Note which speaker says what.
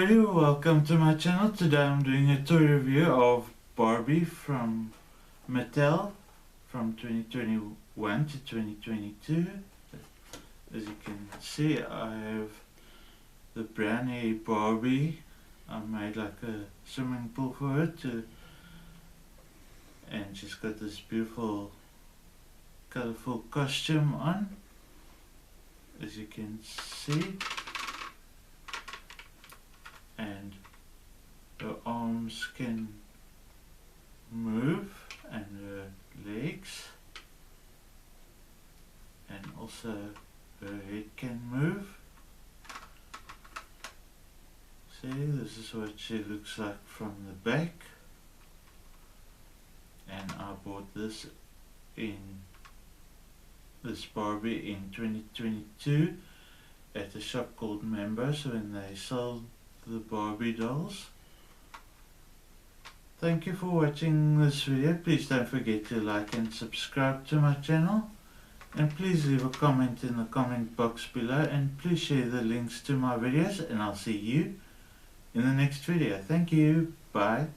Speaker 1: everybody, welcome to my channel. Today I'm doing a toy review of Barbie from Mattel from 2021 to 2022. As you can see, I have the brand new Barbie. I made like a swimming pool for her and she's got this beautiful colorful costume on, as you can see. And her arms can move and her legs, and also her head can move. See, this is what she looks like from the back, and I bought this Barbie in 2022 at a shop called Members when they sold the Barbie dolls. Thank you for watching this video. Please don't forget to like and subscribe to my channel, and please leave a comment in the comment box below, and please share the links to my videos, and I'll see you in the next video. Thank you. Bye.